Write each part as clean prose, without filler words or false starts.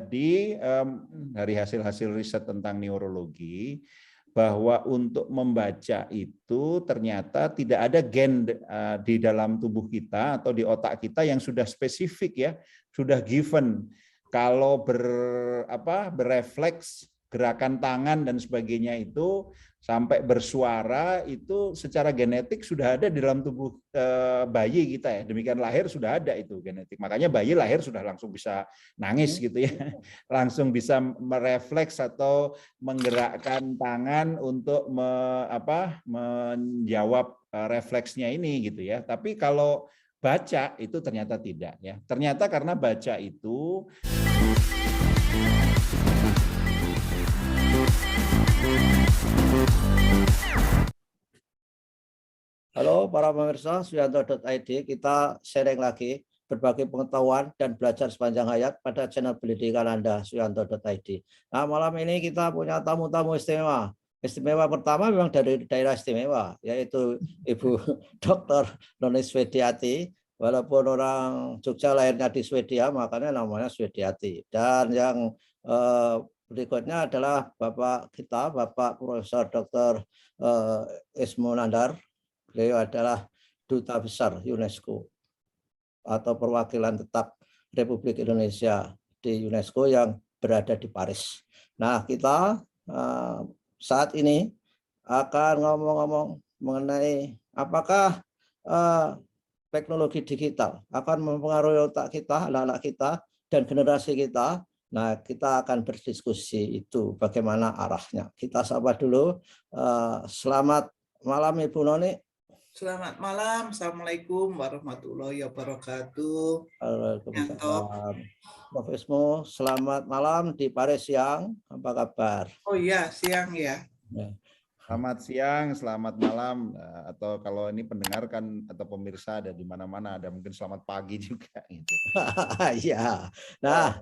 Jadi dari hasil-hasil riset tentang neurologi, bahwa untuk membaca itu ternyata tidak ada gen di dalam tubuh kita atau di otak kita yang sudah spesifik ya, sudah given. Kalau berefleks gerakan tangan dan sebagainya itu sampai bersuara itu secara genetik sudah ada di dalam tubuh bayi kita ya. Demikian lahir sudah ada itu genetik. Makanya bayi lahir sudah langsung bisa nangis gitu ya. Langsung bisa merefleks atau menggerakkan tangan untuk menjawab refleksnya ini gitu ya. Tapi kalau baca itu ternyata tidak ya. Ternyata karena baca itu Halo para pemirsa Suyanto.id, kita sharing lagi berbagai pengetahuan dan belajar sepanjang hayat pada channel pendidikan Anda Suyanto.id. Nah, malam ini kita punya tamu-tamu istimewa. Istimewa pertama memang dari daerah istimewa, yaitu Ibu Dr. Noni Swediati. Walaupun orang Jogja lahirnya di Swedia, makanya namanya Swediati. Dan yang berikutnya adalah Bapak kita, Bapak Profesor Dr. Ismu Nandar. Beliau adalah Duta Besar UNESCO atau perwakilan tetap Republik Indonesia di UNESCO yang berada di Paris. Nah, kita saat ini akan ngomong-ngomong mengenai apakah teknologi digital akan mempengaruhi otak kita, anak-anak kita, dan generasi kita. Nah, kita akan berdiskusi itu bagaimana arahnya. Kita sapa dulu. Selamat malam Ibu Noni. Selamat malam, Assalamualaikum warahmatullahi wabarakatuh. Waalaikumsalam. Prof. Ismu, selamat malam di Paris siang. Apa kabar? Oh iya, siang ya. Selamat siang, selamat malam, atau kalau ini pendengar kan atau pemirsa ada di mana-mana, ada mungkin selamat pagi juga gitu. Iya. Nah,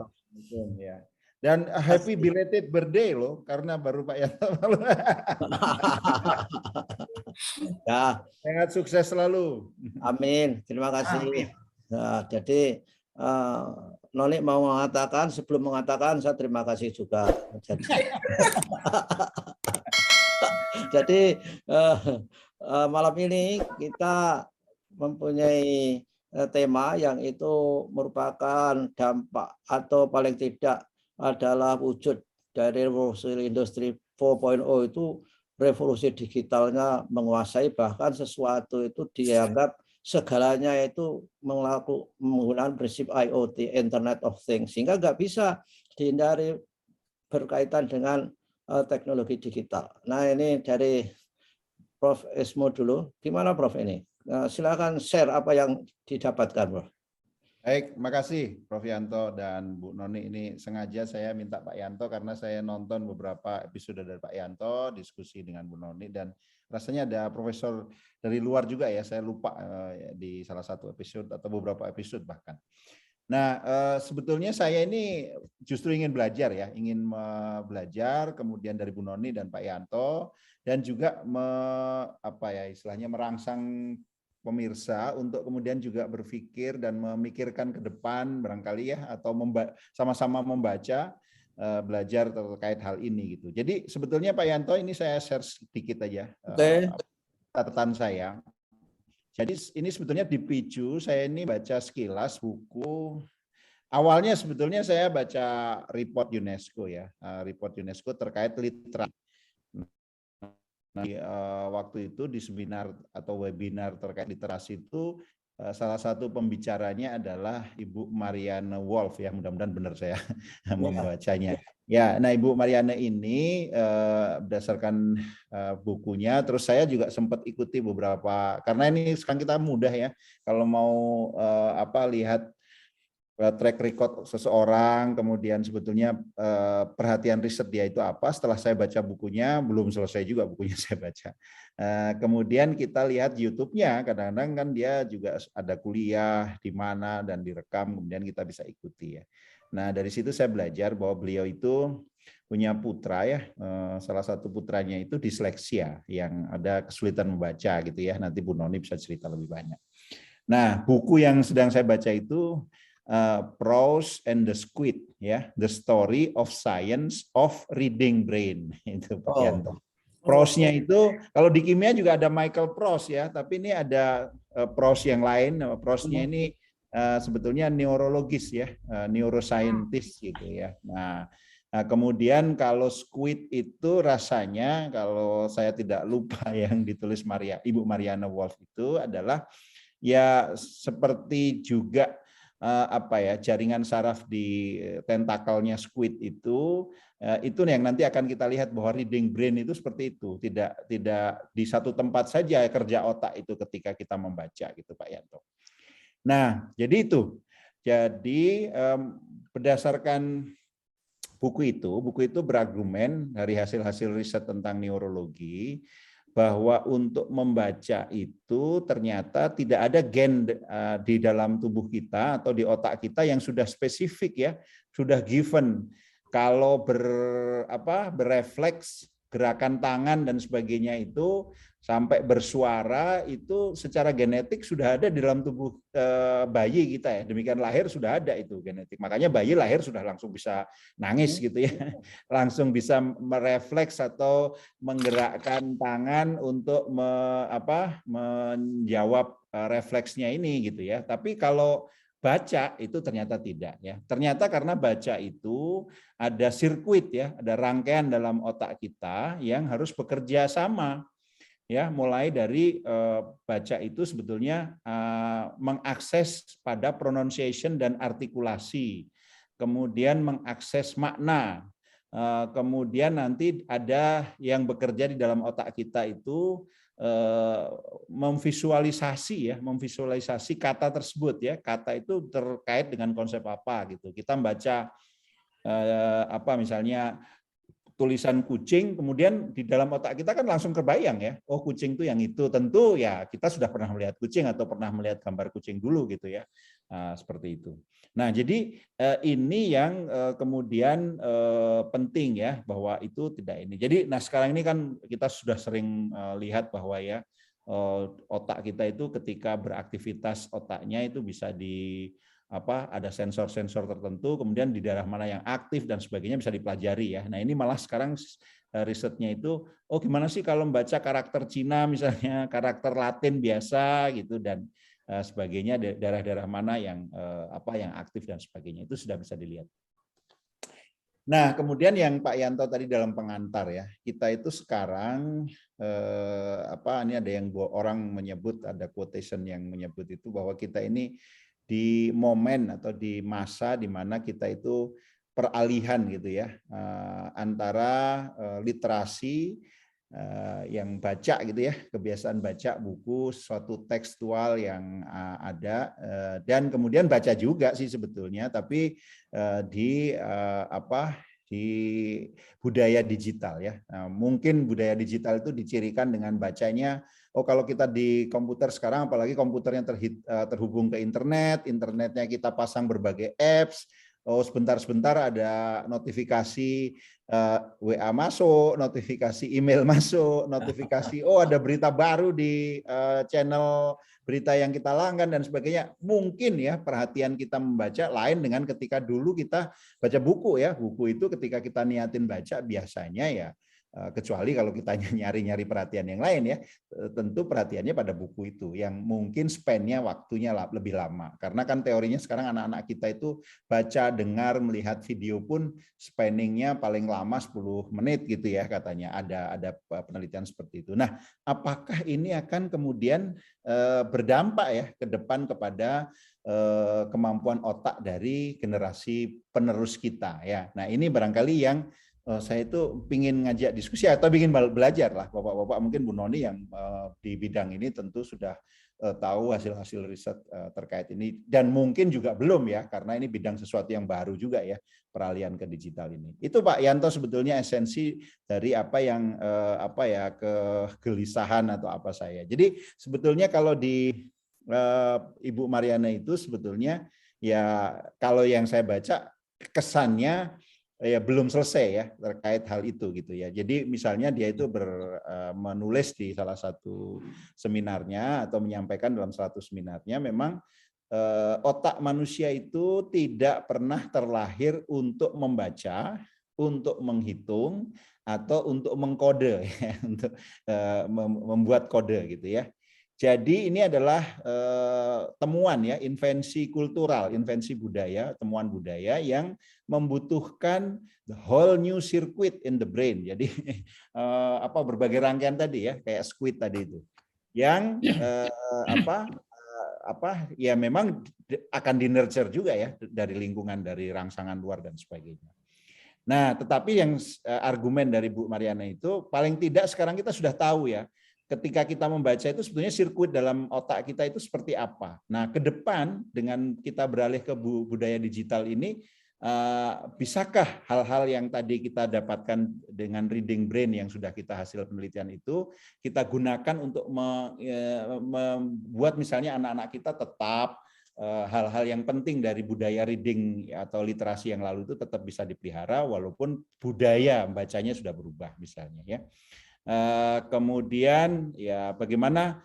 ya. Dan happy belated birthday loh, karena baru Pak Yanto. Ya. Sehat sukses selalu. Amin. Terima kasih. Amin. Nah, jadi Noni mau mengatakan, sebelum mengatakan saya terima kasih juga. Jadi malam ini kita mempunyai tema yang itu merupakan dampak atau paling tidak adalah wujud dari revolusi industri 4.0 itu, revolusi digitalnya menguasai, bahkan sesuatu itu dianggap segalanya itu menggunakan prinsip IoT, Internet of Things, sehingga nggak bisa dihindari berkaitan dengan teknologi digital. Nah, ini dari Prof. Ismu dulu. Gimana Prof ini? Silakan share apa yang didapatkan, Prof. Baik, makasih Prof. Yanto dan Bu Noni. Ini sengaja saya minta Pak Yanto karena saya nonton beberapa episode dari Pak Yanto, diskusi dengan Bu Noni, dan rasanya ada profesor dari luar juga ya, saya lupa di salah satu episode atau beberapa episode bahkan. Nah, sebetulnya saya ini justru ingin belajar ya, ingin belajar kemudian dari Bu Noni dan Pak Yanto, dan juga istilahnya merangsang pemirsa untuk kemudian juga berpikir dan memikirkan ke depan barangkali ya, atau sama-sama membaca, belajar terkait hal ini gitu. Jadi sebetulnya Pak Yanto, ini saya share sedikit aja catatan saya. Jadi ini sebetulnya dipicu, saya ini baca sekilas buku. Awalnya sebetulnya saya baca report UNESCO ya, report UNESCO terkait literasi. Waktu itu di seminar atau webinar terkait literasi itu salah satu pembicaranya adalah Ibu Marianne Wolf ya, mudah-mudahan benar saya membacanya. Ya, nah Ibu Marianne ini berdasarkan bukunya, terus saya juga sempat ikuti beberapa, karena ini sekarang kita mudah ya kalau mau lihat track record seseorang, kemudian sebetulnya perhatian riset dia itu apa. Setelah saya baca bukunya, belum selesai juga bukunya saya baca. Kemudian kita lihat YouTube-nya, kadang-kadang kan dia juga ada kuliah di mana dan direkam, kemudian kita bisa ikuti ya. Nah, dari situ saya belajar bahwa beliau itu punya putra ya, salah satu putranya itu disleksia, yang ada kesulitan membaca gitu ya. Nanti Bu Noni bisa cerita lebih banyak. Nah, buku yang sedang saya baca itu Prose and the Squid, ya, The Story of Science of Reading Brain, itu Pak Yanto. Prose-nya itu kalau di kimia juga ada Michael Prose ya, tapi ini ada Prose yang lain. Prose-nya ini sebetulnya neurologis ya, neuroscientist gitu ya. Nah, kemudian kalau Squid itu rasanya kalau saya tidak lupa yang ditulis Ibu Mariana Wolf itu adalah ya seperti juga jaringan saraf di tentakelnya squid itu yang nanti akan kita lihat bahwa reading brain itu seperti itu, tidak di satu tempat saja kerja otak itu ketika kita membaca gitu Pak Yanto. Nah, jadi itu. Jadi berdasarkan buku itu berargumen dari hasil-hasil riset tentang neurologi bahwa untuk membaca itu ternyata tidak ada gen di dalam tubuh kita atau di otak kita yang sudah spesifik ya, sudah given. Kalau berefleks gerakan tangan dan sebagainya itu sampai bersuara itu secara genetik sudah ada di dalam tubuh bayi kita ya. Demikian lahir sudah ada itu genetik. Makanya bayi lahir sudah langsung bisa nangis gitu ya. Langsung bisa merefleks atau menggerakkan tangan untuk menjawab refleksnya ini gitu ya. Tapi kalau baca itu ternyata tidak ya. Ternyata karena baca itu ada sirkuit ya, ada rangkaian dalam otak kita yang harus bekerja sama. Ya, mulai dari baca itu sebetulnya mengakses pada pronunciation dan artikulasi, kemudian mengakses makna, kemudian nanti ada yang bekerja di dalam otak kita itu memvisualisasi kata tersebut ya, kata itu terkait dengan konsep apa gitu. Kita membaca misalnya tulisan kucing, kemudian di dalam otak kita kan langsung kebayang ya, oh kucing itu yang itu, tentu ya kita sudah pernah melihat kucing atau pernah melihat gambar kucing dulu gitu ya, seperti itu. Nah jadi ini yang kemudian penting ya, bahwa itu tidak ini. Jadi sekarang ini kan kita sudah sering lihat bahwa ya otak kita itu ketika beraktivitas otaknya itu bisa ada sensor-sensor tertentu, kemudian di daerah mana yang aktif dan sebagainya bisa dipelajari ya. Nah ini malah sekarang risetnya itu, oh gimana sih kalau membaca karakter Cina misalnya, karakter Latin biasa gitu dan sebagainya, daerah-daerah mana yang yang aktif dan sebagainya itu sudah bisa dilihat. Nah kemudian yang Pak Yanto tadi dalam pengantar ya, kita itu sekarang ini ada yang orang menyebut, ada quotation yang menyebut itu bahwa kita ini di momen atau di masa di mana kita itu peralihan gitu ya, antara literasi yang baca gitu ya, kebiasaan baca buku, suatu tekstual yang ada, dan kemudian baca juga sih sebetulnya, tapi di budaya digital ya. Mungkin budaya digital itu dicirikan dengan bacanya, oh kalau kita di komputer sekarang, apalagi komputernya terhubung ke internet, internetnya kita pasang berbagai apps, oh sebentar-sebentar ada notifikasi WA masuk, notifikasi email masuk, notifikasi oh ada berita baru di channel berita yang kita langgan dan sebagainya. Mungkin ya perhatian kita membaca lain dengan ketika dulu kita baca buku ya. Buku itu ketika kita niatin baca biasanya ya, kecuali kalau kita nyari-nyari perhatian yang lain ya, tentu perhatiannya pada buku itu yang mungkin span-nya waktunya lebih lama. Karena kan teorinya sekarang anak-anak kita itu baca, dengar, melihat video pun spanning-nya paling lama 10 menit gitu ya katanya. Ada penelitian seperti itu. Nah, apakah ini akan kemudian berdampak ya ke depan kepada kemampuan otak dari generasi penerus kita ya. Nah, ini barangkali yang saya itu ingin ngajak diskusi atau ingin belajar lah Bapak-bapak, mungkin Bu Noni yang di bidang ini tentu sudah tahu hasil-hasil riset terkait ini dan mungkin juga belum ya, karena ini bidang sesuatu yang baru juga ya, peralihan ke digital ini. Itu Pak Yanto sebetulnya esensi dari apa yang kegelisahan atau apa saya. Jadi sebetulnya kalau di Ibu Mariana itu sebetulnya ya kalau yang saya baca kesannya ya belum selesai ya terkait hal itu gitu ya. Jadi misalnya dia itu menulis di salah satu seminarnya atau menyampaikan dalam satu seminarnya memang otak manusia itu tidak pernah terlahir untuk membaca, untuk menghitung, atau untuk mengkode, ya, untuk membuat kode gitu ya. Jadi ini adalah temuan ya, invensi kultural, invensi budaya, temuan budaya yang membutuhkan the whole new circuit in the brain. Jadi berbagai rangkaian tadi ya, kayak squid tadi itu, yang ya memang akan di-nurture juga ya dari lingkungan, dari rangsangan luar dan sebagainya. Nah, tetapi yang argumen dari Bu Mariana itu paling tidak sekarang kita sudah tahu ya, ketika kita membaca itu sebetulnya sirkuit dalam otak kita itu seperti apa. Nah, ke depan dengan kita beralih ke budaya digital ini, bisakah hal-hal yang tadi kita dapatkan dengan reading brain yang sudah kita hasil penelitian itu kita gunakan untuk membuat misalnya anak-anak kita tetap hal-hal yang penting dari budaya reading atau literasi yang lalu itu tetap bisa dipelihara walaupun budaya bacanya sudah berubah misalnya ya. Kemudian ya bagaimana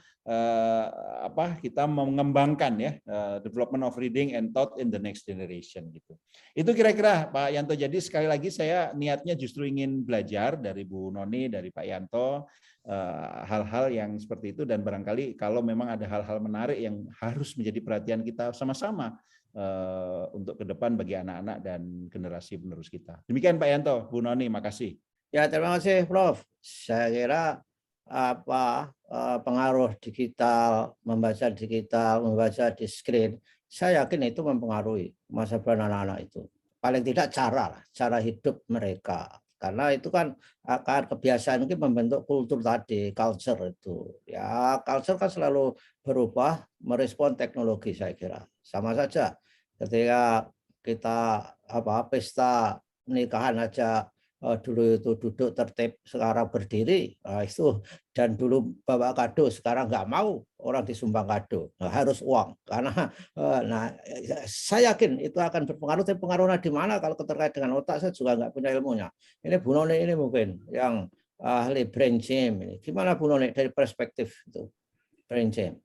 kita mengembangkan ya development of reading and thought in the next generation gitu. Itu kira-kira Pak Yanto. Jadi sekali lagi saya niatnya justru ingin belajar dari Bu Noni, dari Pak Yanto, hal-hal yang seperti itu, dan barangkali kalau memang ada hal-hal menarik yang harus menjadi perhatian kita sama-sama untuk ke depan bagi anak-anak dan generasi penerus kita. Demikian Pak Yanto, Bu Noni, makasih. Ya, terima kasih Prof. Saya kira pengaruh digital, membaca di screen, saya yakin itu mempengaruhi masa depan anak-anak itu. Paling tidak cara hidup mereka. Karena itu kan akan kebiasaan mungkin membentuk kultur tadi, culture itu. Ya, culture kan selalu berubah merespon teknologi saya kira. Sama saja ketika kita pesta nikahan aja dulu itu duduk tertib, sekarang berdiri, itu, dan dulu bawa kado, sekarang nggak mau orang disumbang kado, harus uang. Karena saya yakin itu akan berpengaruh. Tapi pengaruhnya di mana kalau terkait dengan otak, saya juga nggak punya ilmunya. Ini Bu Noni ini mungkin yang ahli brain gym ini. Gimana Bu Noni dari perspektif itu brain gym?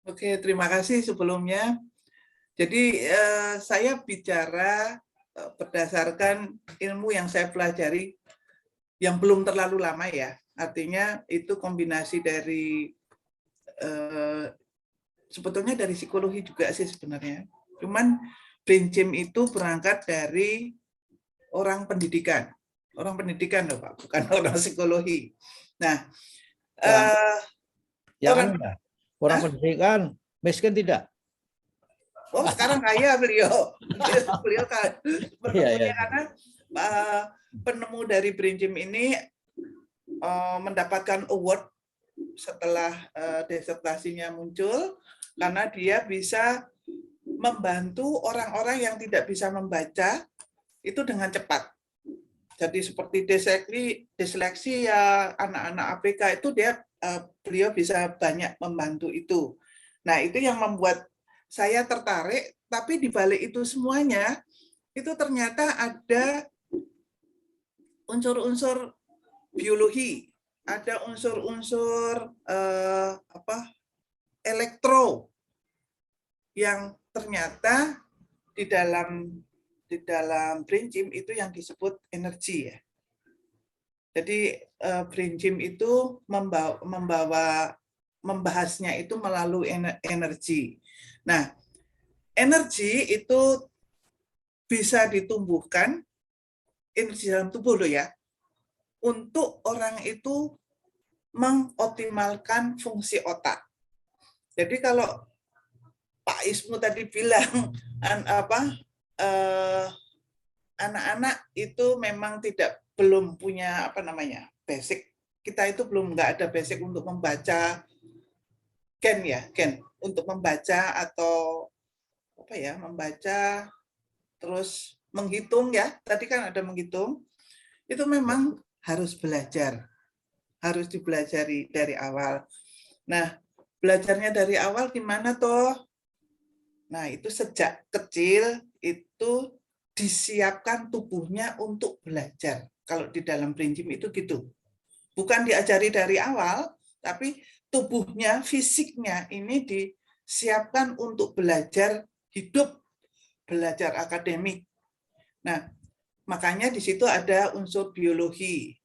Oke, terima kasih sebelumnya. Jadi saya bicara berdasarkan ilmu yang saya pelajari yang belum terlalu lama ya. Artinya itu kombinasi dari sebetulnya dari psikologi juga sih sebenarnya. Cuman brain gym itu berangkat dari orang pendidikan. Orang pendidikan loh Pak, bukan orang psikologi. Nah, orang pendidikan miskin tidak? Oh, sekarang kaya beliau. Beliau kan penemunya karena penemu dari brain gym ini mendapatkan award setelah disertasinya muncul karena dia bisa membantu orang-orang yang tidak bisa membaca itu dengan cepat. Jadi seperti disleksi ya anak-anak ABK itu beliau bisa banyak membantu itu. Nah, itu yang membuat saya tertarik, tapi di balik itu semuanya, itu ternyata ada unsur-unsur biologi, ada unsur-unsur elektro yang ternyata di dalam brain gym itu yang disebut energi ya. Jadi brain gym itu membahasnya itu melalui energi. Nah, energi itu bisa ditumbuhkan, energi dalam tubuh loh ya, untuk orang itu mengoptimalkan fungsi otak. Jadi kalau Pak Ismu tadi bilang anak-anak itu memang belum punya basic. Kita itu nggak ada basic untuk membaca gen untuk membaca atau membaca terus menghitung ya. Tadi kan ada menghitung. Itu memang harus belajar. Harus dipelajari dari awal. Nah, belajarnya dari awal gimana toh? Nah, itu sejak kecil itu disiapkan tubuhnya untuk belajar. Kalau di dalam brain gym itu gitu. Bukan diajari dari awal, tapi tubuhnya, fisiknya ini siapkan untuk belajar hidup, belajar akademik. Nah, makanya di situ ada unsur biologi,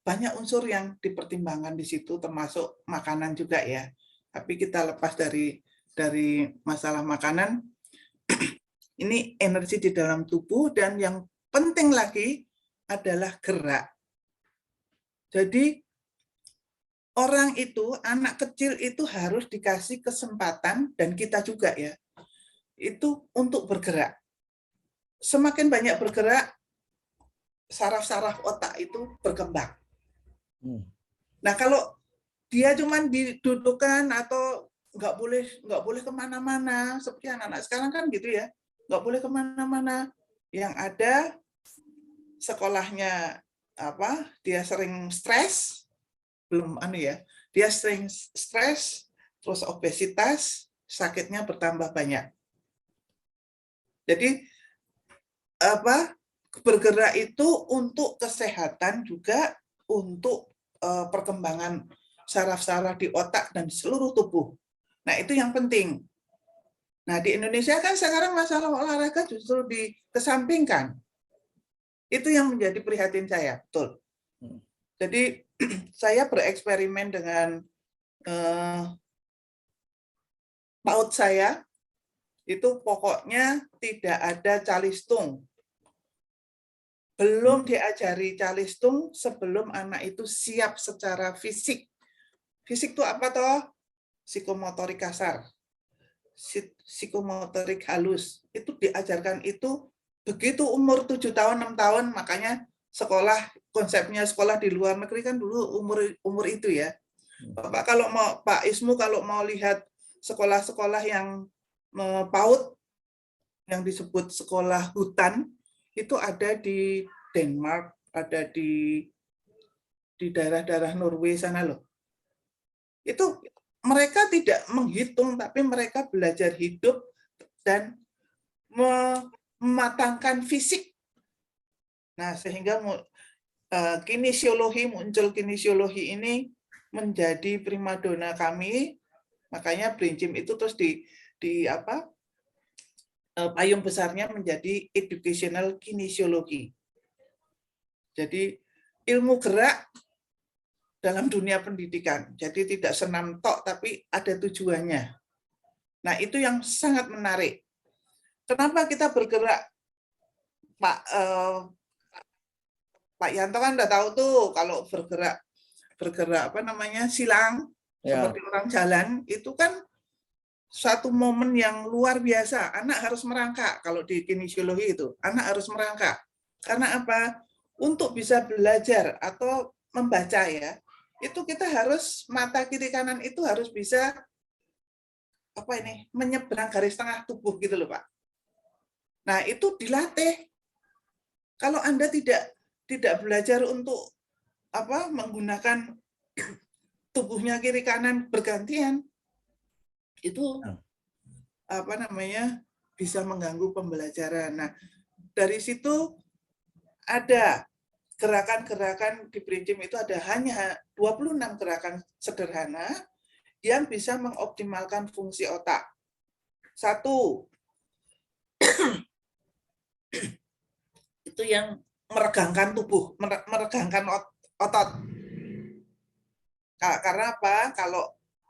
banyak unsur yang dipertimbangkan di situ, termasuk makanan juga ya. Tapi kita lepas dari masalah makanan, ini energi di dalam tubuh, dan yang penting lagi adalah gerak. Jadi orang itu, anak kecil itu harus dikasih kesempatan, dan kita juga ya, itu untuk bergerak. Semakin banyak bergerak, saraf-saraf otak itu berkembang. Nah, kalau dia cuma didudukkan atau nggak boleh kemana-mana, seperti anak-anak sekarang kan gitu ya, nggak boleh kemana-mana. Yang ada sekolahnya dia sering stres, dia sering stres, terus obesitas, sakitnya bertambah banyak. Jadi bergerak itu untuk kesehatan juga, untuk perkembangan saraf-saraf di otak dan seluruh tubuh. Nah, itu yang penting. Nah, di Indonesia kan sekarang masalah olahraga justru dikesampingkan. Itu yang menjadi prihatin saya, betul. Jadi saya bereksperimen dengan PAUD saya, itu pokoknya tidak ada calistung. Belum diajari calistung sebelum anak itu siap secara fisik. Fisik itu apa toh? Psikomotorik kasar, psikomotorik halus. Itu diajarkan itu begitu umur 7 tahun, 6 tahun, makanya konsepnya sekolah di luar negeri kan dulu umur itu ya. Pak Ismu kalau mau lihat sekolah-sekolah yang PAUD yang disebut sekolah hutan, itu ada di Denmark, ada di daerah-daerah Norway sana loh. Itu mereka tidak menghitung, tapi mereka belajar hidup dan mematangkan fisik. Nah, sehingga muncul kinesiologi ini menjadi primadona kami. Makanya Brain Gym itu terus payung besarnya menjadi educational kinesiologi. Jadi ilmu gerak dalam dunia pendidikan. Jadi tidak senam tok, tapi ada tujuannya. Nah, itu yang sangat menarik. Kenapa kita bergerak? Pak Yanto kan udah tahu tuh, kalau bergerak silang, seperti orang jalan, itu kan suatu momen yang luar biasa. Anak harus merangkak. Kalau di kinesiologi itu, anak harus merangkak. Karena apa? Untuk bisa belajar atau membaca ya, itu kita harus mata kiri kanan itu harus bisa menyeberang garis tengah tubuh gitu loh Pak. Nah, itu dilatih. Kalau Anda tidak belajar untuk menggunakan tubuhnya kiri kanan bergantian, itu bisa mengganggu pembelajaran. Nah, dari situ ada gerakan-gerakan di Brain Gym, itu ada hanya 26 gerakan sederhana yang bisa mengoptimalkan fungsi otak. 1, itu yang meregangkan tubuh, meregangkan otot. Karena apa? Kalau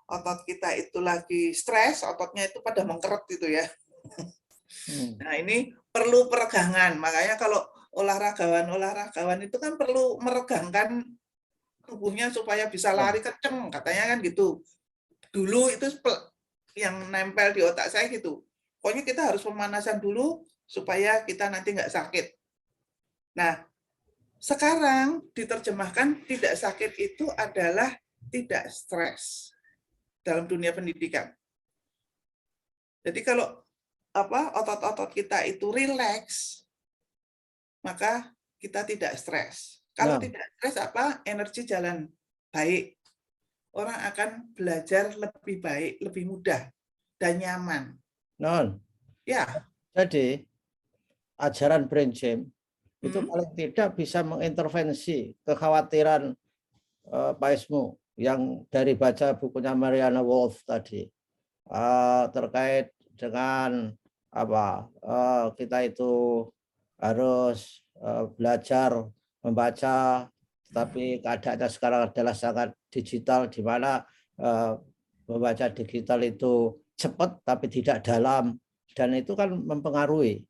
otot kita itu lagi stres, ototnya itu pada mengkeret gitu ya. Nah, ini perlu peregangan. Makanya kalau olahragawan itu kan perlu meregangkan tubuhnya supaya bisa lari kenceng, katanya kan gitu. Dulu itu yang nempel di otak saya gitu. Pokoknya kita harus pemanasan dulu supaya kita nanti nggak sakit. Nah, sekarang diterjemahkan tidak sakit itu adalah tidak stres dalam dunia pendidikan. Jadi kalau otot-otot kita itu rileks, maka kita tidak stres. Kalau tidak stres energi jalan baik. Orang akan belajar lebih baik, lebih mudah dan nyaman. Ya. Jadi ajaran Brain Gym itu paling tidak bisa mengintervensi kekhawatiran Pak Ismu yang dari baca bukunya Mariana Wolf tadi. terkait dengan apa kita itu harus belajar membaca, tapi keadaannya sekarang adalah sangat digital, di mana membaca digital itu cepat tapi tidak dalam, dan itu kan mempengaruhi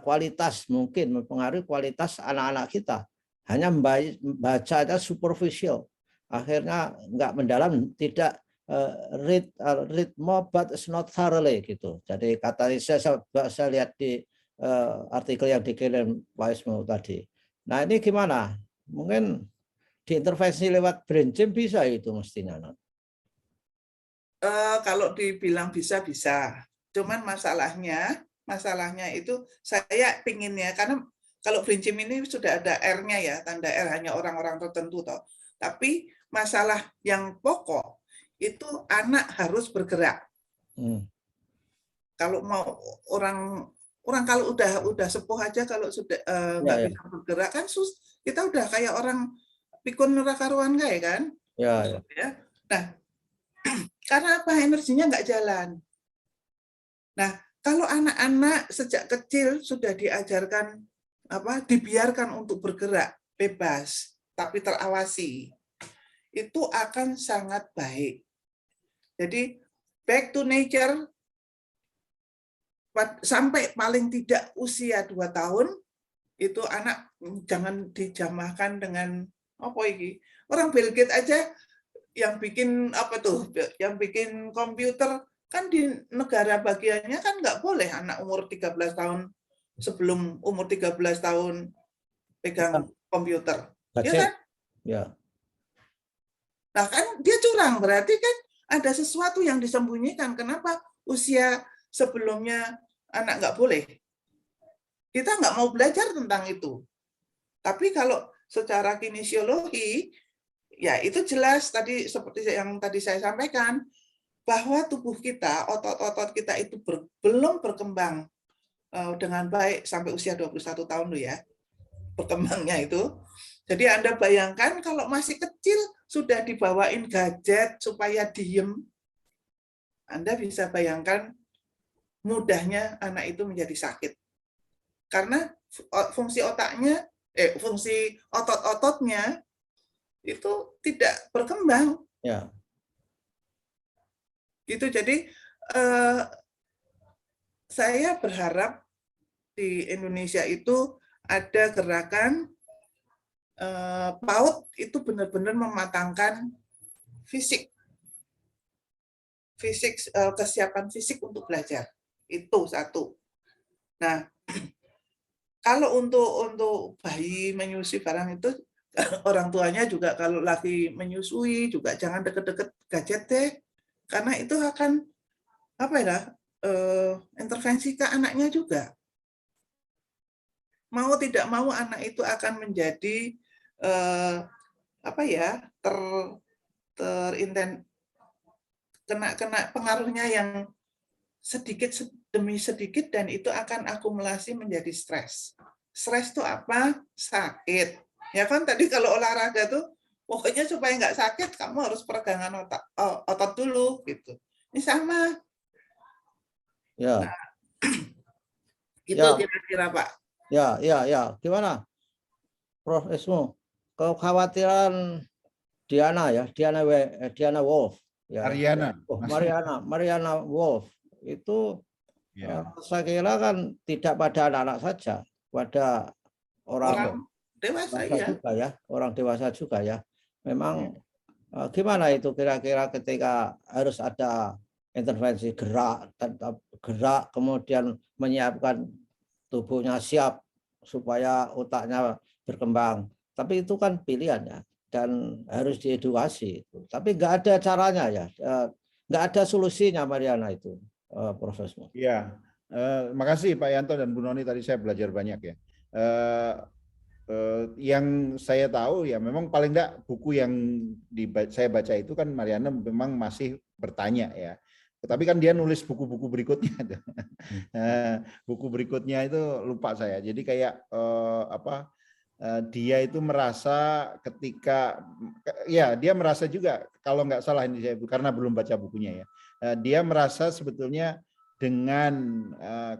kualitas, mungkin mempengaruhi kualitas anak-anak kita. Hanya membacanya superficial, akhirnya nggak mendalam, tidak read more but it's not thoroughly gitu. Jadi kata saya lihat di artikel yang dikirim Pak Ismu tadi. Nah ini gimana? Mungkin diintervensi lewat brain gym bisa itu mestinya. Kalau dibilang bisa, cuman masalahnya itu saya pinginnya, karena kalau brain gym ini sudah ada R-nya ya, tanda R, hanya orang-orang tertentu toh. Tapi masalah yang pokok itu anak harus bergerak. Kalau mau orang kalau udah sepuh aja, kalau sudah nggak bisa bergerak kan kita udah kayak orang pikun neraka ruang kayak kan. Ya. Nah, karena apa? Energinya nggak jalan. Nah, kalau anak-anak sejak kecil sudah diajarkan dibiarkan untuk bergerak bebas tapi terawasi, itu akan sangat baik. Jadi back to nature sampai paling tidak usia 2 tahun, itu anak jangan dijamahkan dengan apa ini. Orang Bill Gates aja yang bikin yang bikin komputer kan di negara bagiannya kan nggak boleh anak umur 13 tahun sebelum umur 13 tahun pegang komputer. Ya kan? Ya. Nah kan dia curang, berarti kan ada sesuatu yang disembunyikan. Kenapa usia sebelumnya anak nggak boleh? Kita nggak mau belajar tentang itu. Tapi kalau secara kinesiologi, ya itu jelas tadi seperti yang tadi saya sampaikan, bahwa tubuh kita, otot-otot kita itu belum berkembang dengan baik sampai usia 21 tahun loh ya, berkembangnya itu. Jadi Anda bayangkan kalau masih kecil sudah dibawain gadget supaya diem, Anda bisa bayangkan mudahnya anak itu menjadi sakit. Karena fungsi otaknya, fungsi otot-ototnya itu tidak berkembang. Ya. Gitu. Jadi saya berharap di Indonesia itu ada gerakan PAUD itu benar-benar mematangkan fisik, kesiapan fisik untuk belajar. Itu satu. Nah, kalau untuk bayi menyusui barang itu, orang tuanya juga kalau lagi menyusui juga jangan deket-deket gadget deh, karena itu akan intervensi ke anaknya juga. Mau tidak mau anak itu akan menjadi kena pengaruhnya yang sedikit demi sedikit, dan itu akan akumulasi menjadi stres. Stres itu apa? Sakit. Ya kan tadi kalau olahraga tuh pokoknya supaya nggak sakit kamu harus peregangan otot dulu gitu. Ini sama. Ya. Nah, itu kira-kira Pak. Ya. Gimana, Prof. Ismu? Kekhawatiran Diana Wolf. Ya. Mariana Wolf itu saya kira kan tidak pada anak-anak saja, pada orang dewasa juga ya, orang dewasa juga ya. Memang gimana itu kira-kira ketika harus ada intervensi gerak kemudian menyiapkan tubuhnya siap supaya otaknya berkembang. Tapi itu kan pilihan ya, dan harus diedukasi. Tapi nggak ada caranya ya, nggak ada solusinya Mariana itu, Profesor. Iya, makasih Pak Yanto dan Bu Noni, tadi saya belajar banyak ya. Yang saya tahu ya memang paling enggak buku yang saya baca itu kan Mariana memang masih bertanya ya. Tapi kan dia nulis buku-buku berikutnya. Buku berikutnya itu lupa saya. Jadi kayak dia itu merasa ketika ya dia merasa juga kalau nggak salah ini saya karena belum baca bukunya ya, dia merasa sebetulnya dengan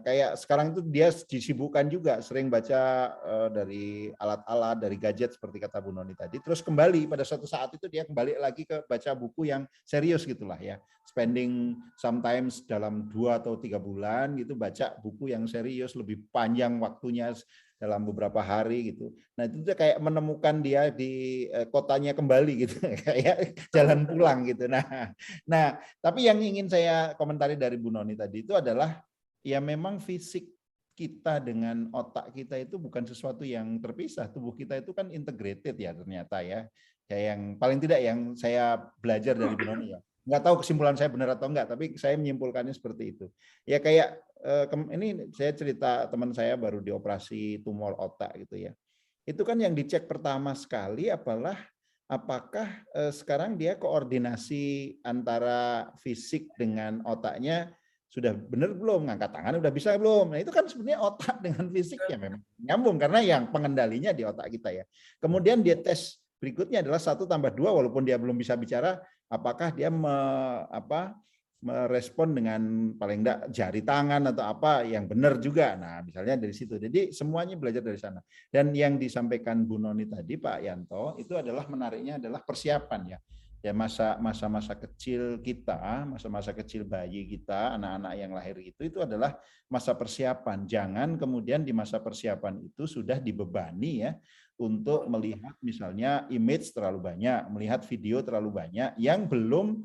kayak sekarang itu dia disibukkan juga sering baca dari alat-alat, dari gadget seperti kata Bu Noni tadi, terus kembali pada suatu saat itu dia kembali lagi ke baca buku yang serius gitulah ya, spending sometimes dalam 2 atau 3 bulan gitu baca buku yang serius lebih panjang waktunya dalam beberapa hari gitu. Nah itu kayak menemukan dia di kotanya kembali gitu, kayak jalan pulang gitu. Nah tapi yang ingin saya komentari dari Bu Noni tadi itu adalah ya memang fisik kita dengan otak kita itu bukan sesuatu yang terpisah. Tubuh kita itu kan integrated ya ternyata ya. Ya yang paling tidak yang saya belajar dari Bu Noni ya. Nggak tahu kesimpulan saya benar atau enggak, tapi saya menyimpulkannya seperti itu. Ya kayak ini saya cerita teman saya baru dioperasi tumor otak gitu ya. Itu kan yang dicek pertama sekali apakah sekarang dia koordinasi antara fisik dengan otaknya sudah benar belum, ngangkat tangan udah bisa belum. Nah itu kan sebenarnya otak dengan fisik ya memang nyambung karena yang pengendalinya di otak kita ya. Kemudian dia tes berikutnya adalah 1+2 walaupun dia belum bisa bicara, apakah dia merespon dengan paling enggak jari tangan atau apa yang benar juga. Nah, misalnya dari situ. Jadi semuanya belajar dari sana. Dan yang disampaikan Bu Noni tadi, Pak Yanto, itu adalah menariknya adalah persiapan ya. Ya masa-masa kecil kita, masa-masa kecil bayi kita, anak-anak yang lahir itu adalah masa persiapan. Jangan kemudian di masa persiapan itu sudah dibebani ya untuk melihat misalnya image terlalu banyak, melihat video terlalu banyak yang belum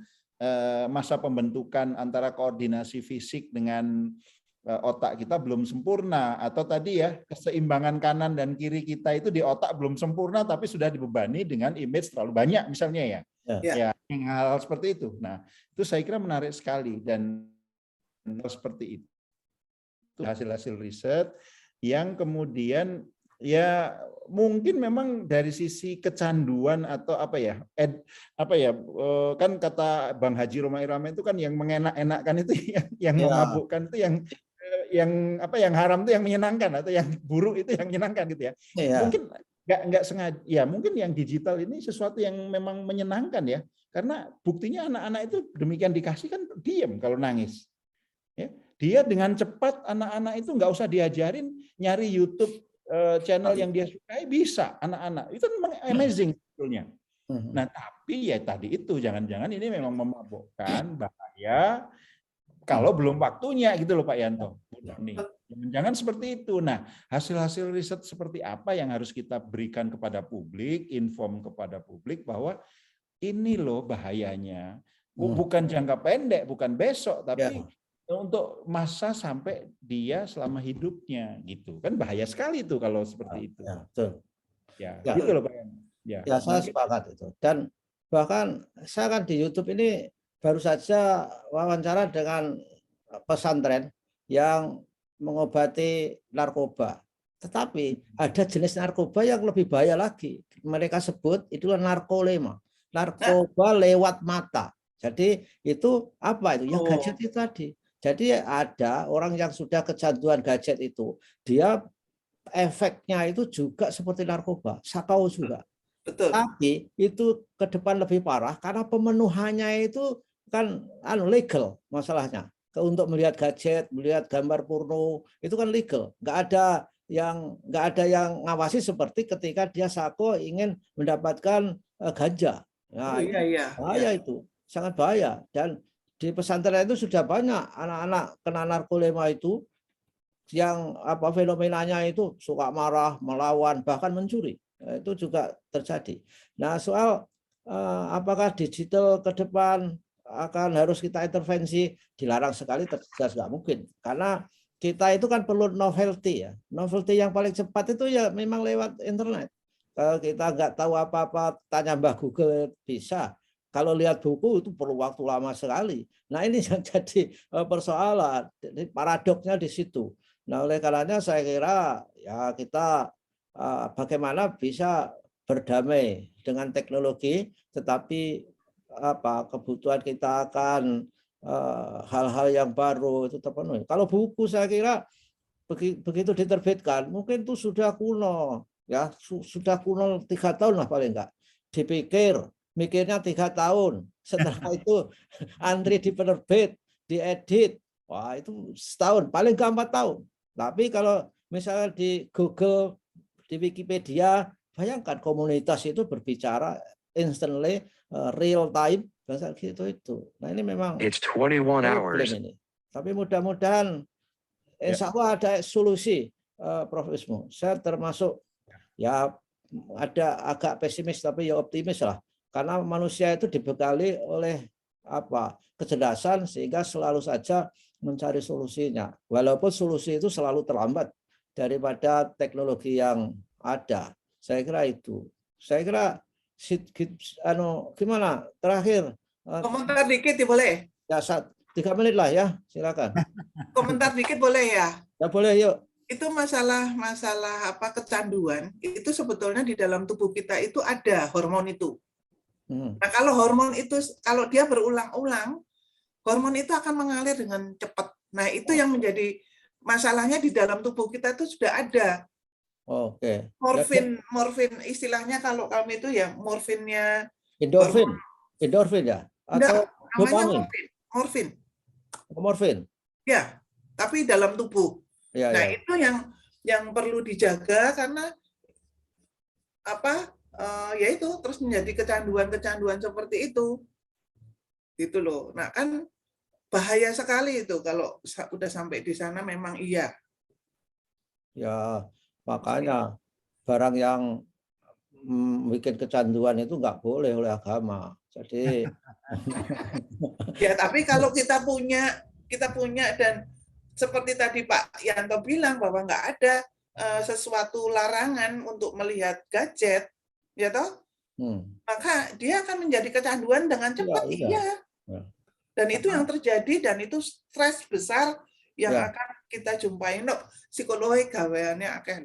masa pembentukan antara koordinasi fisik dengan otak kita belum sempurna, atau tadi ya keseimbangan kanan dan kiri kita itu di otak belum sempurna tapi sudah dibebani dengan image terlalu banyak misalnya ya. Ya, hal seperti itu. Nah, itu saya kira menarik sekali dan seperti itu hasil-hasil riset yang kemudian ya mungkin memang dari sisi kecanduan atau kan kata Bang Haji Roma Irama itu kan yang mengenak-enakkan itu yang memabukkan itu yang haram itu yang menyenangkan atau yang buruk itu yang menyenangkan gitu ya. Mungkin nggak sengaja ya, mungkin yang digital ini sesuatu yang memang menyenangkan ya, karena buktinya anak-anak itu demikian dikasih kan diam kalau nangis ya. Dia dengan cepat anak-anak itu nggak usah diajarin nyari YouTube channel yang dia sukai bisa anak-anak itu memang amazing sebetulnya. Nah tapi ya tadi itu jangan-jangan ini memang memabukkan, bahaya kalau belum waktunya gitu loh Pak Yanto. Jangan seperti itu. Nah hasil-hasil riset seperti apa yang harus kita berikan kepada publik, inform kepada publik bahwa ini loh bahayanya. Bukan jangka pendek, bukan besok, tapi untuk masa sampai dia selama hidupnya gitu kan, bahaya sekali tuh kalau seperti itu. Betul. Gitu loh Pak. Saya sepakat itu. Dan bahkan saya kan di YouTube ini baru saja wawancara dengan pesantren yang mengobati narkoba. Tetapi ada jenis narkoba yang lebih bahaya lagi. Mereka sebut itulah narkolema. Narkoba lewat mata. Jadi itu apa itu? Ya gadget itu tadi. Jadi ada orang yang sudah kecanduan gadget itu, dia efeknya itu juga seperti narkoba, sakau juga. Betul. Tapi itu ke depan lebih parah karena pemenuhannya itu kan legal masalahnya. Untuk melihat gadget, melihat gambar porno itu kan legal. Nggak ada yang ngawasi seperti ketika dia sako ingin mendapatkan ganja. Nah, bahaya itu, sangat bahaya. Dan di pesantren itu sudah banyak anak-anak kena narkolema itu yang fenomenanya itu suka marah, melawan, bahkan mencuri. Itu juga terjadi. Nah, soal apakah digital ke depan akan harus kita intervensi, dilarang sekali, jelas nggak mungkin. Karena kita itu kan perlu novelty ya. Novelty yang paling cepat itu ya memang lewat internet. Kalau kita nggak tahu apa-apa, tanya Mbah Google bisa. Kalau lihat buku itu perlu waktu lama sekali. Nah ini yang jadi persoalan, paradoksnya di situ. Nah oleh karenanya saya kira ya kita bagaimana bisa berdamai dengan teknologi, tetapi kebutuhan kita akan hal-hal yang baru itu terpenuhi. Kalau buku saya kira begitu diterbitkan mungkin itu sudah kuno. ya sudah kuno 3 tahun lah paling enggak. Mikirnya 3 tahun. Setelah itu antri di penerbit, diedit. Wah, itu setahun, paling enggak 4 tahun. Tapi kalau misalnya di Google, di Wikipedia, bayangkan komunitas itu berbicara instantly, real time, bahasa gitu itu. Nah ini memang It's 21 hours. ini. Tapi mudah-mudahan insya Allah ada solusi, Prof. Ismu. Saya termasuk ya ada agak pesimis tapi ya optimis lah. Karena manusia itu dibekali oleh kecerdasan sehingga selalu saja mencari solusinya. Walaupun solusi itu selalu terlambat daripada teknologi yang ada. Saya kira itu. Saya kira gimana terakhir komentar dikit ya boleh ya 3 menit lah ya, silakan. Komentar dikit boleh ya? Ya boleh, yuk. Itu masalah kecanduan itu sebetulnya di dalam tubuh kita itu ada hormon itu. Nah kalau hormon itu kalau dia berulang-ulang, hormon itu akan mengalir dengan cepat. Nah itu yang menjadi masalahnya di dalam tubuh kita itu sudah ada. Oke. Morfin istilahnya kalau kami itu ya morfinnya. Endorfin ya? Atau namanya morfin. Ya, tapi dalam tubuh. Ya, nah ya. itu yang perlu dijaga karena yaitu terus menjadi kecanduan seperti itu. Gitu loh. Nah kan bahaya sekali itu kalau udah sampai di sana memang iya. Ya, makanya barang yang bikin kecanduan itu nggak boleh oleh agama. Jadi ya tapi kalau kita punya dan seperti tadi Pak Yanto bilang bahwa nggak ada sesuatu larangan untuk melihat gadget, ya toh, maka dia akan menjadi kecanduan dengan cepat. Iya. Dan itu yang terjadi dan itu stres besar yang akan kita jumpai. No, psikologi gaweannya akan.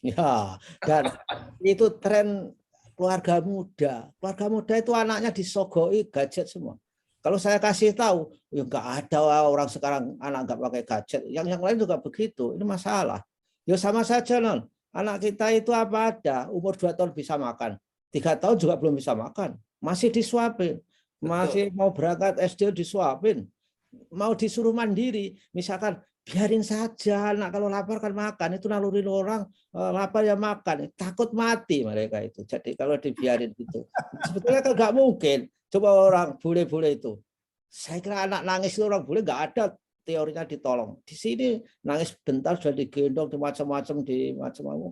Ya, dan itu tren keluarga muda. Keluarga muda itu anaknya disogoi gadget semua. Kalau saya kasih tahu, ya nggak ada orang sekarang anak nggak pakai gadget. Yang lain juga begitu. Ini masalah. Ya sama saja, non. Anak kita itu apa ada, umur 2 tahun bisa makan. 3 tahun juga belum bisa makan. Masih disuapin. Masih mau berangkat SD disuapin. Mau disuruh mandiri. Misalkan, biarin saja anak kalau lapar kan makan, itu naluri orang lapar ya makan, takut mati mereka itu. Jadi kalau dibiarin gitu sebetulnya kan nggak mungkin. Coba orang bule-bule itu, saya kira anak nangis itu orang bule nggak ada teorinya ditolong. Di sini nangis bentar sudah digendong di macam-macam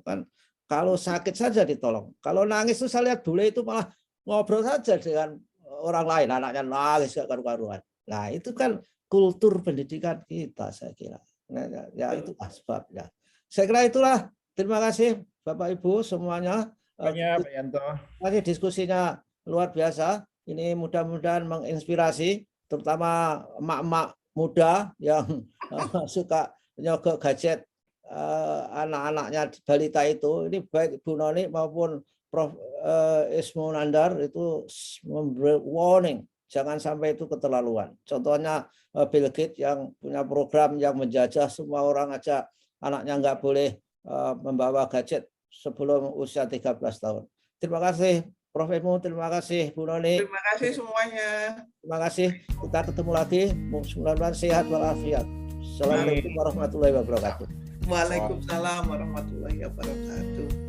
kan. Kalau sakit saja ditolong. Kalau nangis itu saya lihat bule itu malah ngobrol saja dengan orang lain, anaknya nangis gak karu-karuan. Nah itu kan kultur pendidikan kita, saya kira. Nah, ya itu sebabnya. Saya kira itulah. Terima kasih Bapak Ibu semuanya. Pak Yanto. Tadi diskusinya luar biasa. Ini mudah-mudahan menginspirasi, terutama emak-emak muda yang suka nyogok gadget anak-anaknya balita itu. Ini baik Bu Noni maupun Prof. Ismu Nandar itu memberi warning. Jangan sampai itu keterlaluan. Contohnya Bill Gates yang punya program yang menjajah semua orang aja anaknya nggak boleh membawa gadget sebelum usia 13 tahun. Terima kasih Prof. Emu, terima kasih Bu Noni. Terima kasih semuanya. Terima kasih. Kita ketemu lagi. Mudah-mudahan sehat walafiat. Assalamualaikum warahmatullahi wabarakatuh. Waalaikumsalam warahmatullahi wabarakatuh.